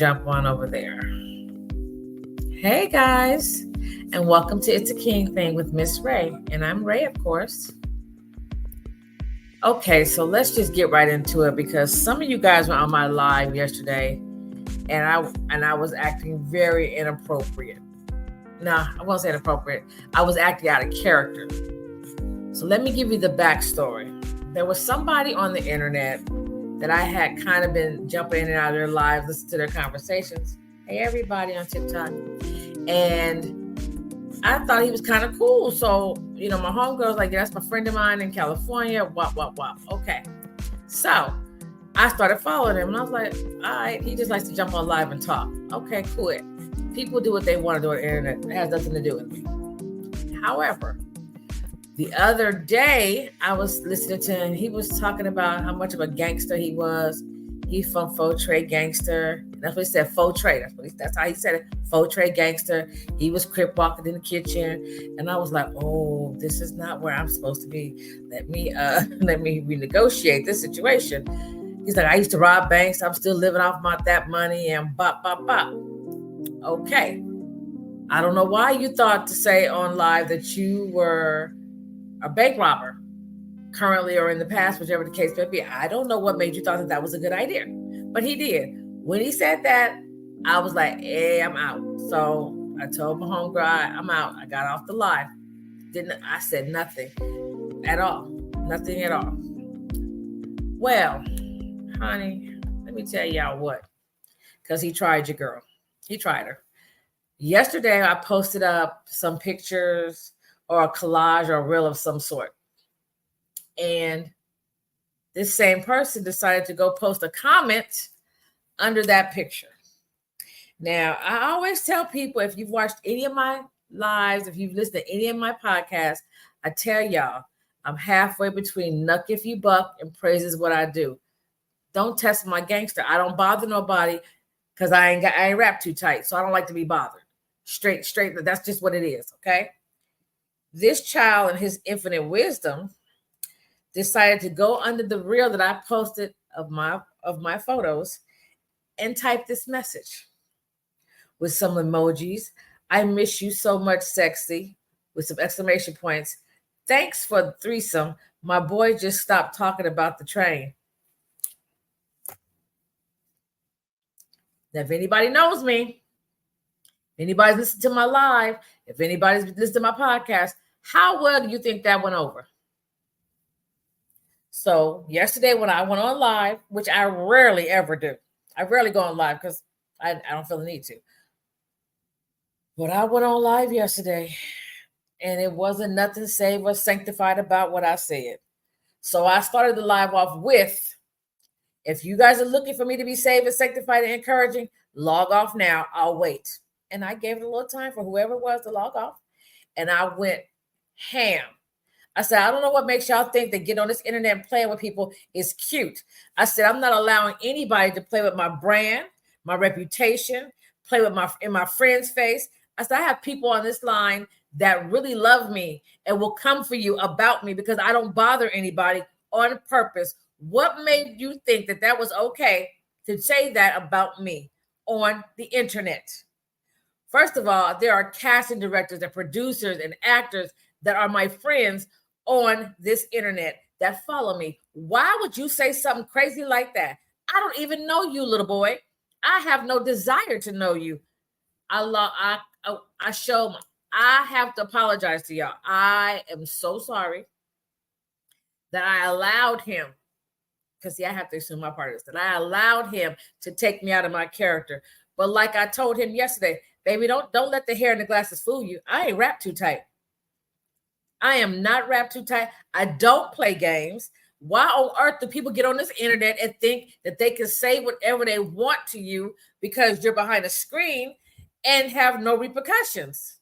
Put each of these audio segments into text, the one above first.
jump on over there. Hey guys, and welcome to It's a King Thing with Miss Ray. And I'm Ray, of course. Okay, so let's just get right into it because some of you guys were on my live yesterday and I was acting very inappropriate. No, I wasn't saying inappropriate. I was acting out of character. So let me give you the backstory. There was somebody on the internet that I had kind of been jumping in and out of their lives, listening to their conversations. Hey, everybody on TikTok. And I thought he was kind of cool. So, my homegirl's like, yeah, that's my friend of mine in California. Wop. Okay. So I started following him and I was like, all right, he just likes to jump on live and talk. Okay, cool. People do what they want to do on the internet. It has nothing to do with me. However, the other day I was listening to him. He was talking about how much of a gangster he was. He's from Faux Trade Gangster. That's what he said, Faux Trade. That's how he said it, Faux Trade Gangster. He was crip walking in the kitchen. And I was like, oh, this is not where I'm supposed to be. Let me renegotiate this situation. He's like, I used to rob banks. I'm still living off that money and bop. Okay. I don't know why you thought to say on live that you were a bank robber. Currently or in the past, whichever the case may be. I don't know what made you thought that was a good idea, but he did. When he said that, I was like, hey, I'm out. So I told my homegirl, I'm out. I got off the live. I said nothing at all. Nothing at all. Well, honey, let me tell y'all what, because he tried your girl. He tried her. Yesterday, I posted up some pictures or a collage or a reel of some sort. And this same person decided to go post a comment under that picture. Now, I always tell people, if you've watched any of my lives, if you've listened to any of my podcasts, I tell y'all, I'm halfway between nuck if you buck and praise is what I do. Don't test my gangster. I don't bother nobody because I ain't wrapped too tight. So I don't like to be bothered. Straight. That's just what it is, okay? This child in his infinite wisdom decided to go under the reel that I posted of my photos and type this message with some emojis. I miss you so much, sexy, with some exclamation points. Thanks for the threesome. My boy just stopped talking about the train. Now, if anybody knows me, if anybody's listened to my live, if anybody's listened to my podcast, how well do you think that went over? So yesterday when I went on live, which I rarely ever do. I rarely go on live because I don't feel the need to. But I went on live yesterday and it wasn't nothing saved or sanctified about what I said. So I started the live off with, if you guys are looking for me to be saved and sanctified and encouraging, log off now. I'll wait. And I gave it a little time for whoever it was to log off. And I went ham. I said, I don't know what makes y'all think that getting on this internet and playing with people is cute. I said, I'm not allowing anybody to play with my brand, my reputation, play with in my friend's face. I said, I have people on this line that really love me and will come for you about me because I don't bother anybody on purpose. What made you think that was okay to say that about me on the internet? First of all, there are casting directors and producers and actors that are my friends on this internet that follow me. Why would you say something crazy like that? I don't even know you, little boy. I have no desire to know you. I have to apologize to y'all. I am so sorry that I allowed him, because I have to assume my part of this, that I allowed him to take me out of my character. But like I told him yesterday, baby, don't let the hair in the glasses fool you. I ain't wrapped too tight. I am not wrapped too tight. I don't play games. Why on earth do people get on this internet and think that they can say whatever they want to you because you're behind a screen and have no repercussions?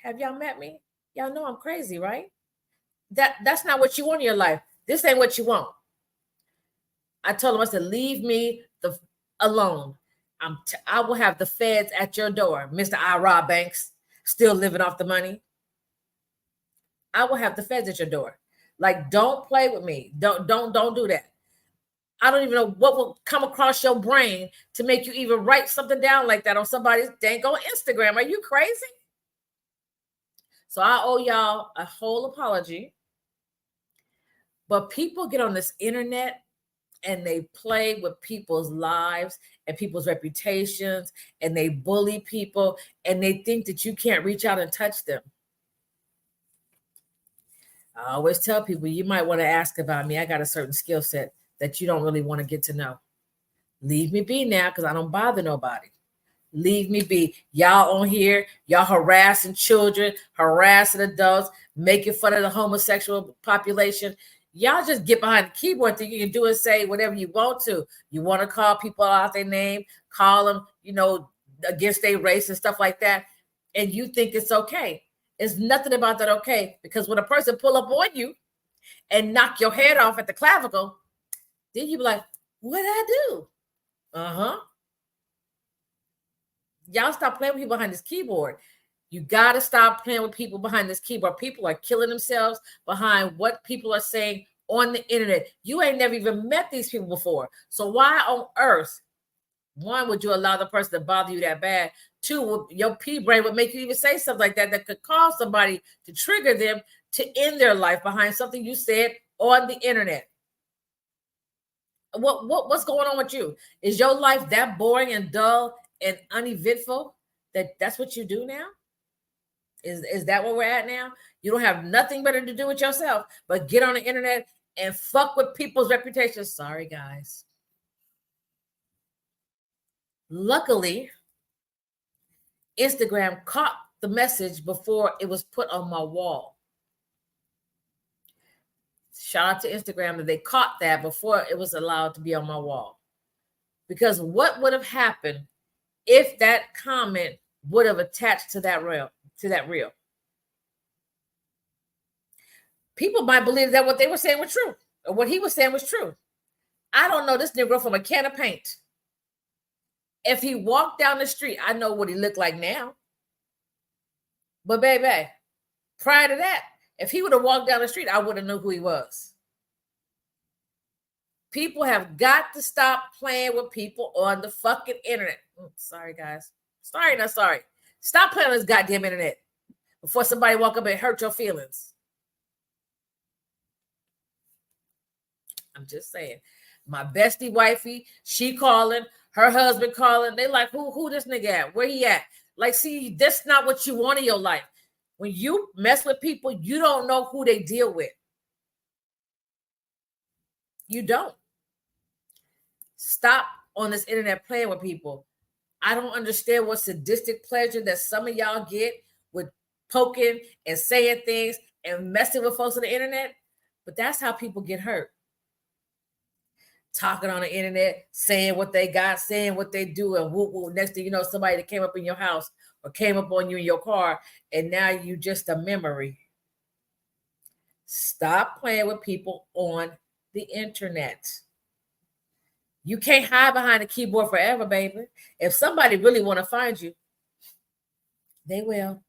Have y'all met me? Y'all know I'm crazy, right? That's not what you want in your life. This ain't what you want. I told him, I said, leave me alone. I will have the feds at your door, Mr. I rob banks, still living off the money. I will have the feds at your door. Like, don't play with me. Don't do that. I don't even know what will come across your brain to make you even write something down like that on somebody's dang on Instagram. Are you crazy? So I owe y'all a whole apology. But people get on this internet and they play with people's lives and people's reputations, and they bully people, and they think that you can't reach out and touch them. I always tell people, you might want to ask about me. I got a certain skill set that you don't really want to get to know. Leave me be now, because I don't bother nobody. Leave me be. Y'all on here, y'all harassing children, harassing adults, making fun of the homosexual population. Y'all just get behind the keyboard, think you can do and say whatever you want to. You want to call people out their name, call them, against their race and stuff like that, and you think it's okay. It's nothing about that okay, because when a person pull up on you and knock your head off at the clavicle, then you be like, what did I do? Y'all stop playing with people behind this keyboard. You got to stop playing with people behind this keyboard. People are killing themselves behind what people are saying on the internet. You ain't never even met these people before. So why on earth, one, would you allow the person to bother you that bad? Two, your pea brain would make you even say something like that could cause somebody to trigger them to end their life behind something you said on the internet. What's going on with you? Is your life that boring and dull and uneventful that's what you do now? Is that where we're at now? You don't have nothing better to do with yourself but get on the internet and fuck with people's reputations. Sorry, guys. Luckily, Instagram caught the message before it was put on my wall. Shout out to Instagram that they caught that before it was allowed to be on my wall. Because what would have happened if that comment would have attached to that reel? People might believe that what they were saying was true, or what he was saying was true. I don't know this Negro from a can of paint. If he walked down the street, I know what he looked like now. But baby, prior to that, if he would have walked down the street, I would have known who he was. People have got to stop playing with people on the fucking internet. Sorry, guys. Sorry, not sorry. Stop playing on this goddamn internet before somebody walk up and hurt your feelings. I'm just saying. My bestie wifey, she calling, her husband calling. They like, who this nigga at? Where he at? Like, see, that's not what you want in your life. When you mess with people, you don't know who they deal with. You don't. Stop on this internet playing with people. I don't understand what sadistic pleasure that some of y'all get with poking and saying things and messing with folks on the internet, but that's how people get hurt. Talking on the internet, saying what they got, saying what they do, and whoop, whoop. Next thing you know, somebody that came up in your house or came up on you in your car, and now you just a memory. Stop playing with people on the internet. You can't hide behind a keyboard forever, baby. If somebody really want to find you, they will.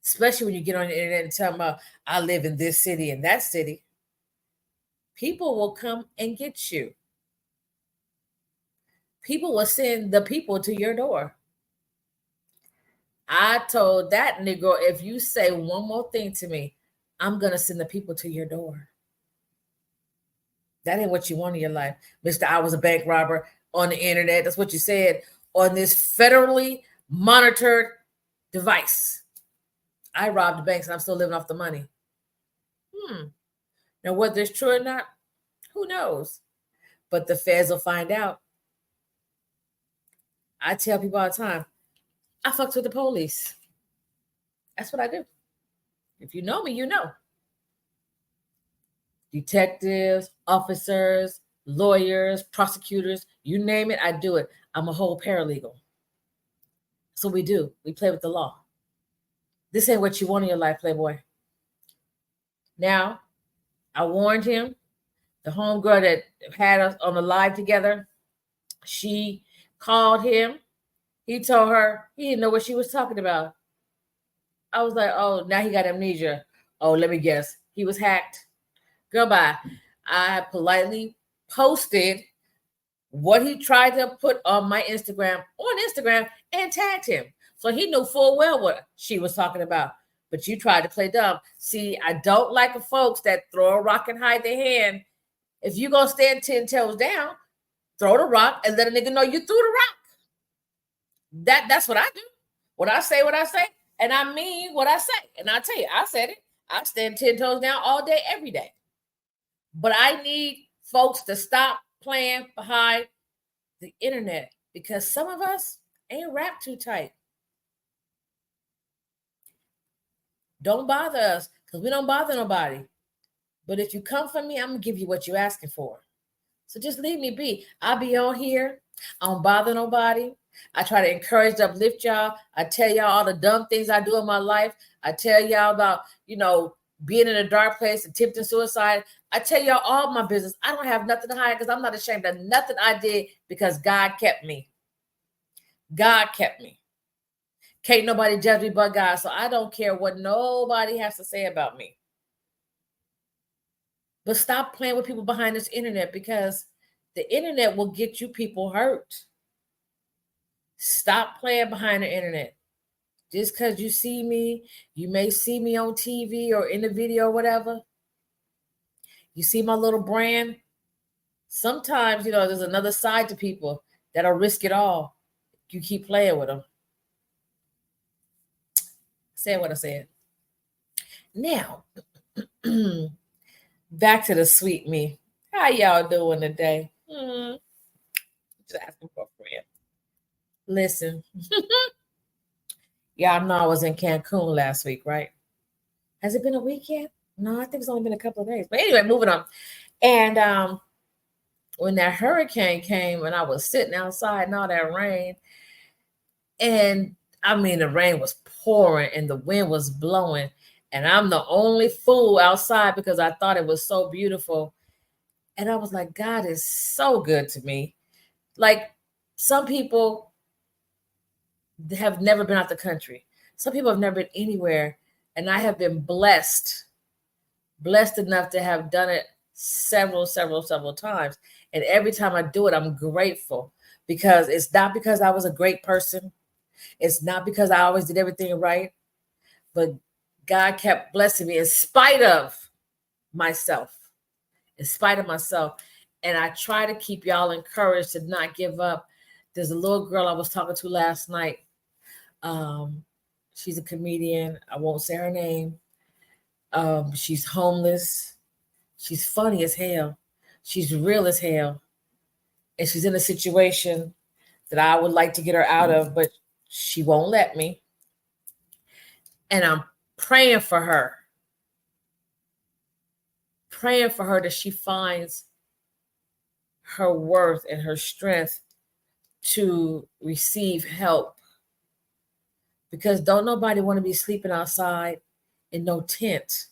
Especially when you get on the internet and tell them, I live in this city and that city. People will come and get you. People will send the people to your door. I told that Negro, if you say one more thing to me, I'm going to send the people to your door. That ain't what you want in your life. Mr. I was a bank robber on the internet. That's what you said on this federally monitored device. I robbed the banks and I'm still living off the money. Now, whether it's true or not, who knows? But the feds will find out. I tell people all the time, I fucks with the police. That's what I do. If you know me, you know. Detectives, officers, lawyers, prosecutors, you name it, I do it. I'm a whole paralegal. So we do. We play with the law. This ain't what you want in your life, Playboy. Now, I warned him. The homegirl that had us on the live together, she called him. He told her he didn't know what she was talking about. I was like, oh, now he got amnesia. Oh, let me guess. He was hacked. Girl, bye. I politely posted what he tried to put on my Instagram, and tagged him. So he knew full well what she was talking about. But you tried to play dumb. See, I don't like the folks that throw a rock and hide their hand. If you gonna stand 10 toes down, throw the rock and let a nigga know you threw the rock. That's what I do. When I say what I say, and I mean what I say. And I tell you, I said it. I stand 10 toes down all day, every day. But I need folks to stop playing behind the internet because some of us ain't wrapped too tight. Don't bother us because we don't bother nobody. But if you come for me, I'm going to give you what you're asking for. So just leave me be. I'll be on here. I don't bother nobody. I try to encourage to uplift y'all. I tell y'all all the dumb things I do in my life. I tell y'all about, being in a dark place, attempting suicide. I tell y'all all my business. I don't have nothing to hide because I'm not ashamed of nothing I did because God kept me. God kept me. Can't nobody judge me but God. So I don't care what nobody has to say about me. But stop playing with people behind this internet because the internet will get you people hurt. Stop playing behind the internet. Just because you see me, you may see me on TV or in the video or whatever. You see my little brand. Sometimes, there's another side to people that'll risk it all. You keep playing with them. Say what I said. Now, back to the sweet me. How y'all doing today? Just asking for a friend. Listen. Y'all know I was in Cancun last week, right? Has it been a week yet? No, I think it's only been a couple of days. But anyway, moving on. And when that hurricane came and I was sitting outside in all that rain, and I mean, the rain was pouring and the wind was blowing, and I'm the only fool outside because I thought it was so beautiful. And I was like, God is so good to me. Like, some people have never been out the country. Some people have never been anywhere. And I have been blessed enough to have done it several times. And every time I do it, I'm grateful because it's not because I was a great person. It's not because I always did everything right, but God kept blessing me in spite of myself. And I try to keep y'all encouraged to not give up. There's a little girl I was talking to last night. She's a comedian. I won't say her name. She's homeless. She's funny as hell. She's real as hell. And she's in a situation that I would like to get her out of, but she won't let me. And I'm praying for her. Praying for her that she finds her worth and her strength to receive help. Because don't nobody want to be sleeping outside in no tent.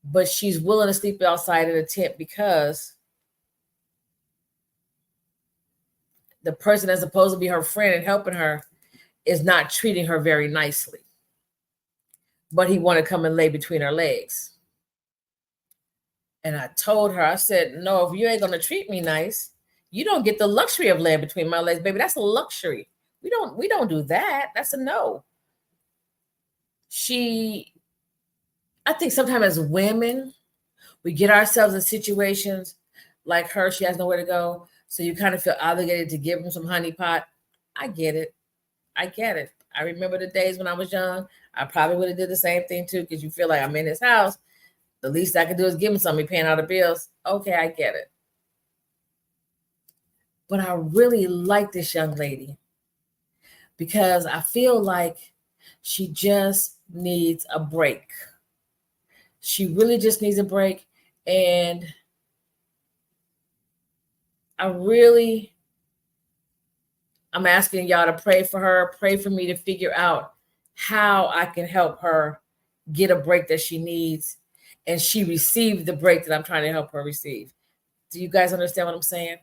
But she's willing to sleep outside in a tent because the person that's supposed to be her friend and helping her is not treating her very nicely. But he want to come and lay between her legs. And I told her, I said, no, if you ain't going to treat me nice, you don't get the luxury of laying between my legs, baby. That's a luxury. We don't do that. That's a no. I think sometimes as women, we get ourselves in situations like her. She has nowhere to go. So you kind of feel obligated to give them some honey pot. I get it. I remember the days when I was young. I probably would have did the same thing too, because you feel like I'm in his house. The least I can do is give him something, paying all the bills. Okay, I get it. But I really like this young lady because I feel like she just needs a break. She really just needs a break. And I'm asking y'all to pray for her, pray for me to figure out how I can help her get a break that she needs and she received the break that I'm trying to help her receive. Do you guys understand what I'm saying?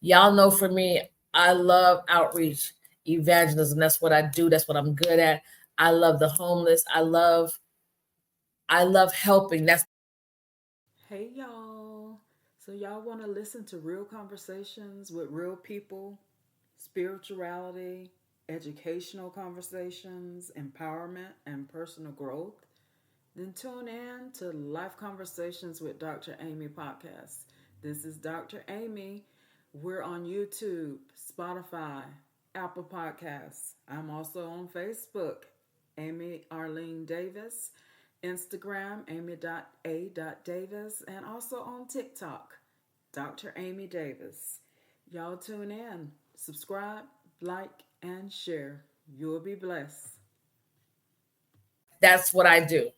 Y'all know for me, I love outreach, evangelism. That's what I do. That's what I'm good at. I love the homeless. I love helping. Hey y'all. So y'all want to listen to real conversations with real people, spirituality, educational conversations, empowerment, and personal growth? Then tune in to Life Conversations with Dr. Amy podcast. This is Dr. Amy. We're on YouTube, Spotify, Apple Podcasts. I'm also on Facebook, Amy Arlene Davis, Instagram, amy.a.davis, and also on TikTok, Dr. Amy Davis. Y'all tune in, subscribe, like, and share. You'll be blessed. That's what I do.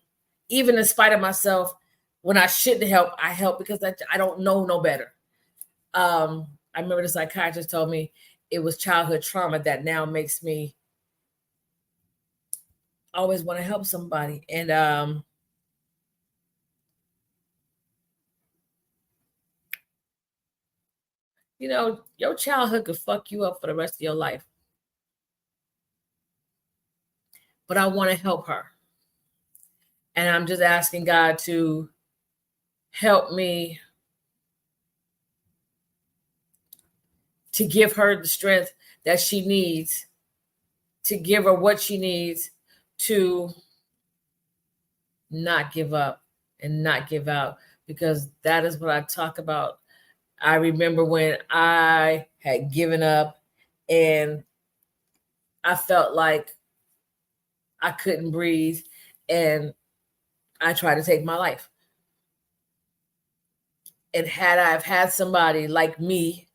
Even in spite of myself, when I shouldn't help, I help because I don't know no better. I remember the psychiatrist told me it was childhood trauma that now makes me always want to help somebody. And your childhood could fuck you up for the rest of your life. But I want to help her. And I'm just asking God to help me to give her the strength that she needs, to give her what she needs to not give up and not give out, because that is what I talk about. I remember when I had given up and I felt like I couldn't breathe and I tried to take my life. And had I have had somebody like me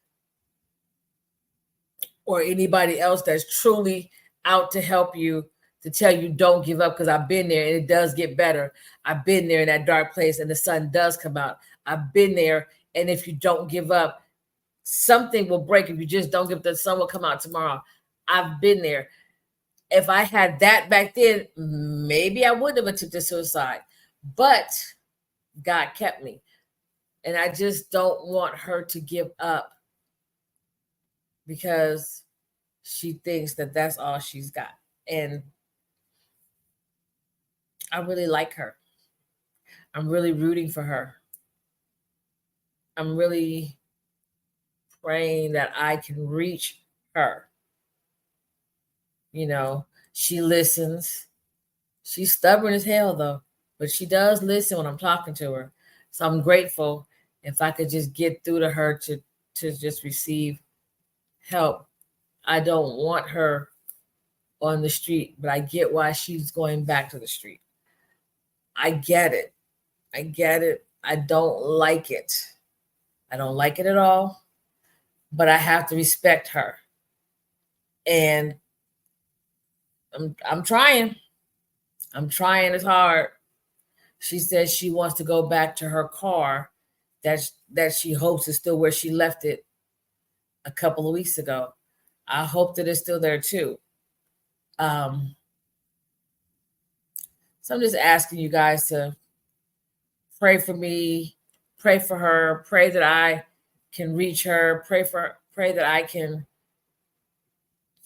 or anybody else that's truly out to help you, to tell you don't give up, because I've been there and it does get better. I've been there in that dark place and the sun does come out. I've been there, and if you don't give up, something will break. If you just don't give up, the sun will come out tomorrow. I've been there. If I had that back then, maybe I wouldn't have attempted suicide, but God kept me. And I just don't want her to give up because she thinks that that's all she's got. And I really like her. I'm really rooting for her. I'm really praying that I can reach her. She listens. She's stubborn as hell, though, but she does listen when I'm talking to her. So I'm grateful if I could just get through to her to just receive help. I don't want her on the street, but I get why she's going back to the street. I get it. I get it. I don't like it. I don't like it at all, but I have to respect her. And I'm trying. I'm trying as hard. She says she wants to go back to her car that she hopes is still where she left it a couple of weeks ago. I hope that it's still there too. So I'm just asking you guys to pray for me, pray for her, pray that I can reach her, pray that I can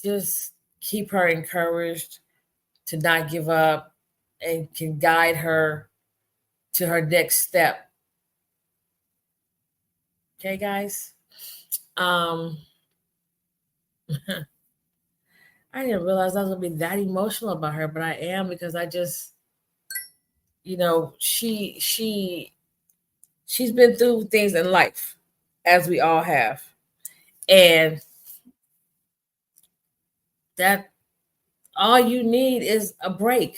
just keep her encouraged to not give up and can guide her to her next step. Okay, guys? I didn't realize I was gonna be that emotional about her, but I am, because I just, she's been through things in life, as we all have, and that all you need is a break.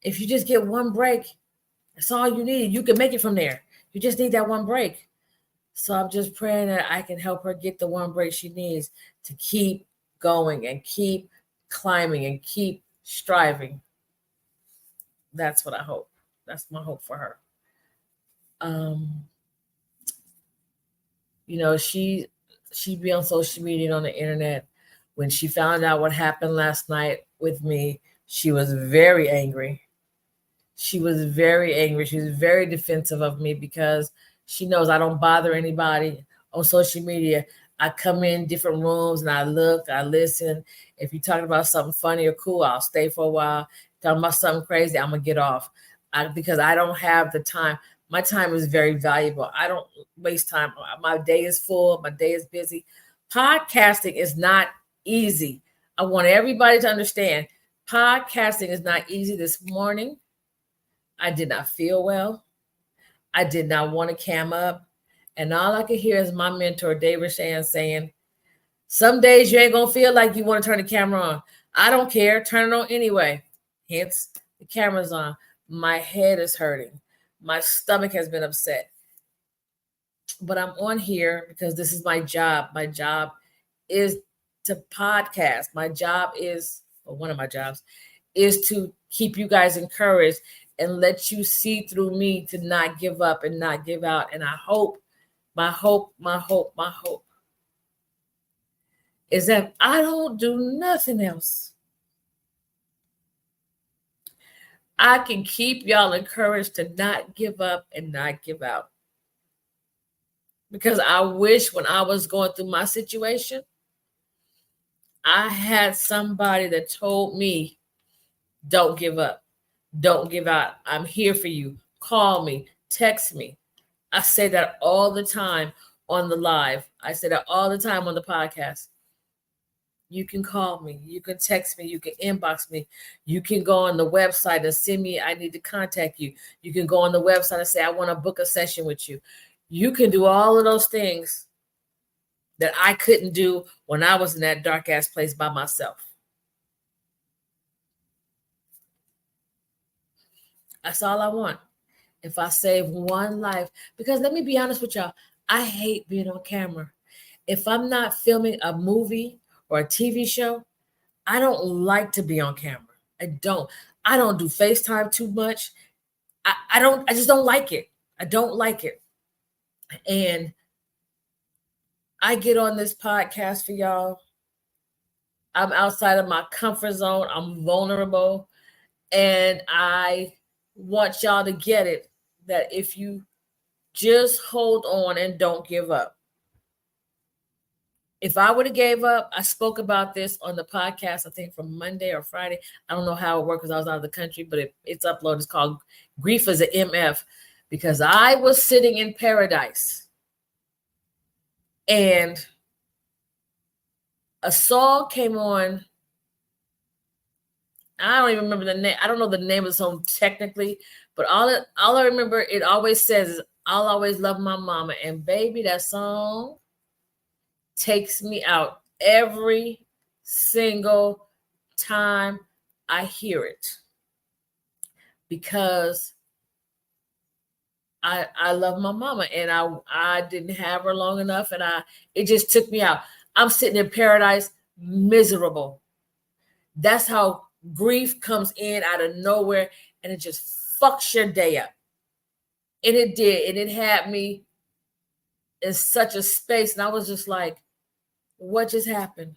If you just get one break, that's all you need. You can make it from there. You just need that one break. So I'm just praying that I can help her get the one break she needs to keep going and keep climbing and keep striving. That's what I hope. That's my hope for her. She'd be on social media and on the internet. When she found out what happened last night with me, she was very angry. She was very angry. She was very defensive of me because she knows I don't bother anybody on social media. I come in different rooms and I look, I listen. If you're talking about something funny or cool, I'll stay for a while. Talking about something crazy, I'm going to get off because I don't have the time. My time is very valuable. I don't waste time. My day is full. My day is busy. Podcasting is not easy. I want everybody to understand podcasting is not easy. This morning, I did not feel well. I did not want to cam up. And all I could hear is my mentor, David Shan, saying, some days you ain't going to feel like you want to turn the camera on. I don't care. Turn it on anyway. Hence, the camera's on. My head is hurting. My stomach has been upset. But I'm on here because this is my job. My job is to podcast. My job is, or one of my jobs, is to keep you guys encouraged and let you see through me to not give up and not give out. And I hope, my hope is that I don't do nothing else. I can keep y'all encouraged to not give up and not give out. Because I wish when I was going through my situation, I had somebody that told me, don't give up. Don't give out. I'm here for you. Call me. Text me. I say that all the time on the live. I say that all the time on the podcast. You can call me. You can text me. You can inbox me. You can go on the website and send me, I need to contact you. You can go on the website and say, I want to book a session with you. You can do all of those things that I couldn't do when I was in that dark ass place by myself. That's all I want. If I save one life, because let me be honest with y'all, I hate being on camera. If I'm not filming a movie or a TV show, I don't like to be on camera. I don't do FaceTime too much. I just don't like it. I don't like it. And I get on this podcast for y'all. I'm outside of my comfort zone. I'm vulnerable. And I want y'all to get it that if you just hold on and don't give up. If I would have gave up, I spoke about this on the podcast, I think from Monday or Friday. I don't know how it worked because I was out of the country, but it's uploaded. It's called Grief as an MF, because I was sitting in paradise and a song came on. I don't even remember the name. I don't know the name of the song technically, but all I remember, it always says is, I'll always love my mama. And baby, that song takes me out every single time I hear it, because I love my mama, and I didn't have her long enough, and it just took me out. I'm sitting in paradise, miserable. That's how grief comes in out of nowhere, and it just fucks your day up. And it did, and it had me in such a space, and I was just like, what just happened?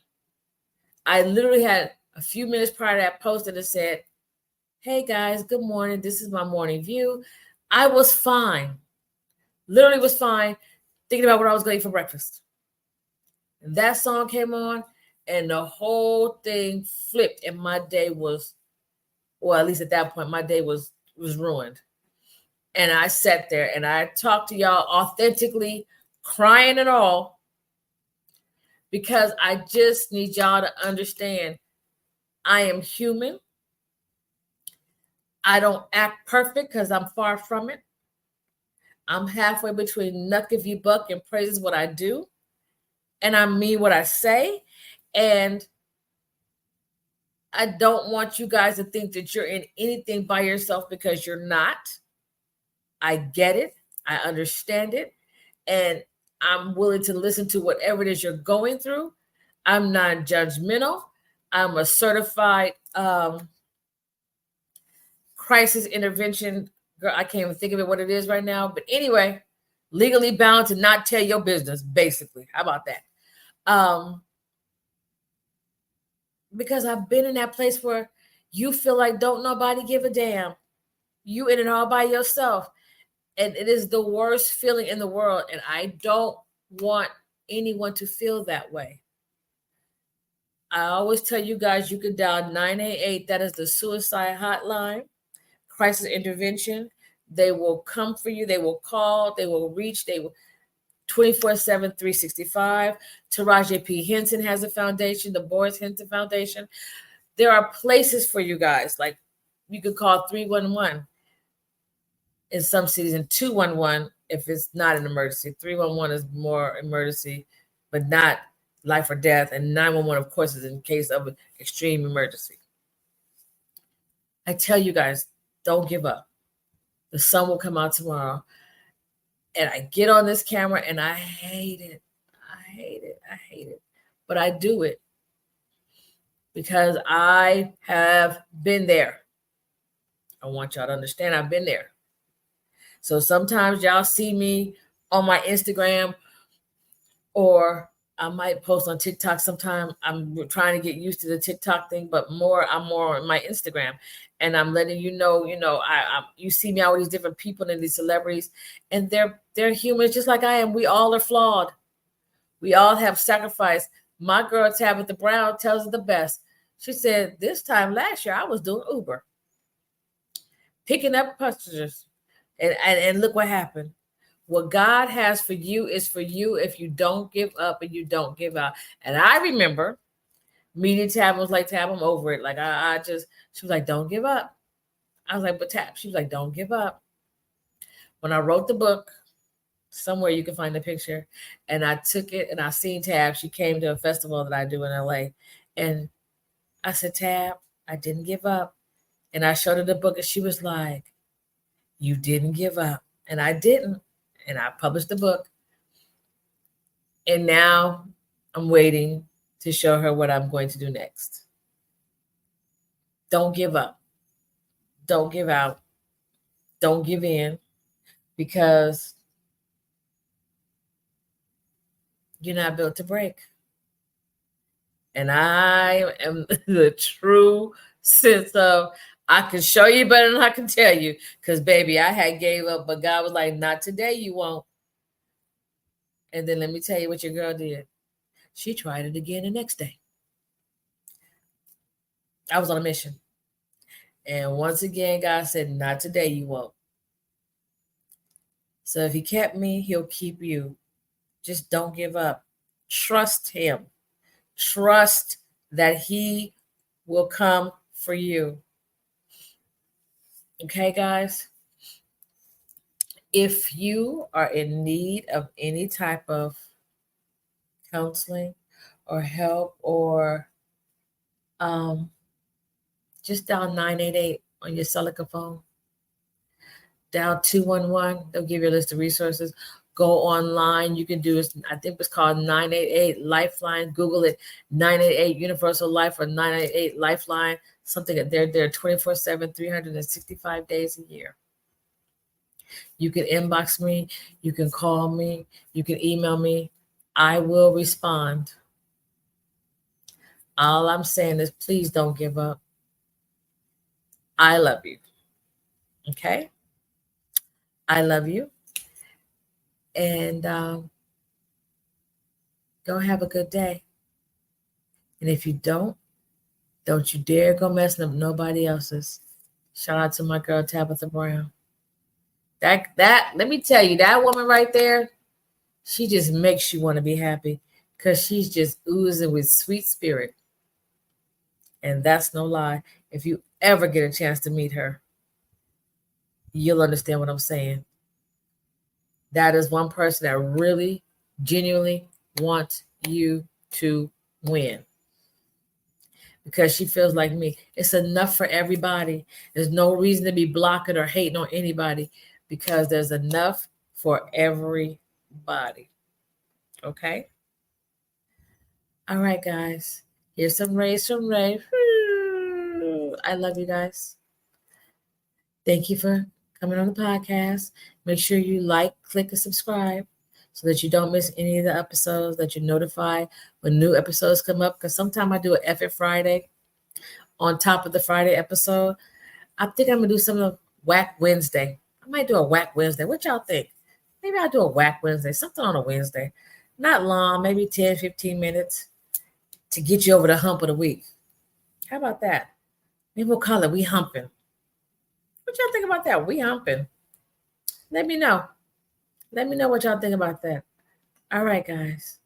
I literally had a few minutes prior to that post and it said, hey guys, good morning. This is my morning view. I was fine. Literally was fine, thinking about what I was going to eat for breakfast. And that song came on and the whole thing flipped, and my day was, well, at least at that point, my day was ruined. And I sat there and I talked to y'all authentically, crying and all, because I just need y'all to understand I am human. I don't act perfect because I'm far from it. I'm halfway between Nuck if you buck and praises what I do. And I mean what I say. And I don't want you guys to think that you're in anything by yourself, because you're not. I get it. I understand it. And I'm willing to listen to whatever it is you're going through. I'm not judgmental. I'm a certified crisis intervention girl. I can't even think of it what it is right now. But anyway, legally bound to not tell your business, basically. How about that? Because I've been in that place where you feel like don't nobody give a damn. You in it all by yourself. And it is the worst feeling in the world. And I don't want anyone to feel that way. I always tell you guys, you can dial 988. That is the suicide hotline, crisis intervention. They will come for you. They will call. They will reach. They will 24/7, 365. Taraji P. Henson has a foundation, the Boris Henson Foundation. There are places for you guys. Like you could call 311 in some cities and 211 if it's not an emergency. 311 is more emergency, but not life or death. And 911, of course, is in case of an extreme emergency. I tell you guys, don't give up. The sun will come out tomorrow. And I get on this camera and I hate it. I hate it. I hate it. But I do it because I have been there. I want y'all to understand I've been there. So sometimes y'all see me on my Instagram, or I might post on TikTok sometime. I'm trying to get used to the TikTok thing, but I'm more on my Instagram. And I'm letting you know, you see me out with these different people and these celebrities, and they're humans just like I am. We all are flawed. We all have sacrifice. My girl Tabitha Brown tells it the best. She said, this time last year, I was doing Uber, picking up passengers, and look what happened. What God has for you is for you if you don't give up and you don't give out. And I remember meeting Tab was like, Tab, I'm over it. Like she was like, don't give up. I was like, but Tab, she was like, don't give up. When I wrote the book, somewhere you can find the picture, and I took it and I seen Tab. She came to a festival that I do in LA. And I said, Tab, I didn't give up. And I showed her the book and she was like, you didn't give up. And I didn't. And I published the book. And now I'm waiting to show her what I'm going to do next. Don't give up. Don't give out. Don't give in, because you're not built to break. And I am the true sense of, I can show you better than I can tell you. Because, baby, I had gave up, but God was like, not today, you won't. And then let me tell you what your girl did. She tried it again the next day. I was on a mission. And once again, God said, not today, you won't. So if he kept me, he'll keep you. Just don't give up. Trust him. Trust that he will come for you. Okay, guys? If you are in need of any type of counseling or help, or just dial 988 on your Celica phone. Dial 211. They'll give you a list of resources. Go online. You can do it. I think it's called 988 Lifeline. Google it. 988 Universal Life or 988 Lifeline. Something that they're there 24/7, 365 days a year. You can inbox me. You can call me. You can email me. I will respond. All I'm saying is, please don't give up. I love you. Okay? I love you. And go have a good day. And if you don't you dare go messing up nobody else's. Shout out to my girl Tabitha Brown. That let me tell you, that woman right there, she just makes you want to be happy, because she's just oozing with sweet spirit. And that's no lie. If you ever get a chance to meet her, you'll understand what I'm saying. That is one person that really, genuinely wants you to win. Because she feels like me. It's enough for everybody. There's no reason to be blocking or hating on anybody, because there's enough for everybody. Okay? All right, guys. Here's some rays from Ray. I love you guys. Thank you for coming on the podcast. Make sure you like, click, and subscribe so that you don't miss any of the episodes, that you're notified when new episodes come up. Because sometimes I do an F It Friday on top of the Friday episode. I think I'm going to do some of Whack Wednesday. I might do a Whack Wednesday. What y'all think? Maybe I'll do a Whack Wednesday, something on a Wednesday. Not long, maybe 10, 15 minutes to get you over the hump of the week. How about that? Maybe we'll call it We Humping. What y'all think about that? We Humping. Let me know. Let me know what y'all think about that. All right, guys.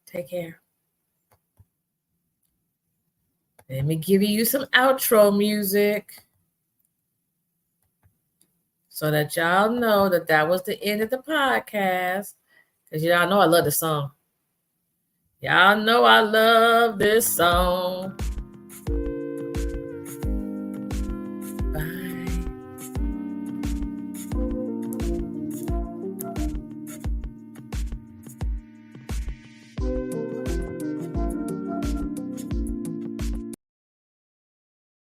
Take care. Let me give you some outro music so that y'all know that was the end of the podcast. Because y'all know I love the song. Y'all know I love this song.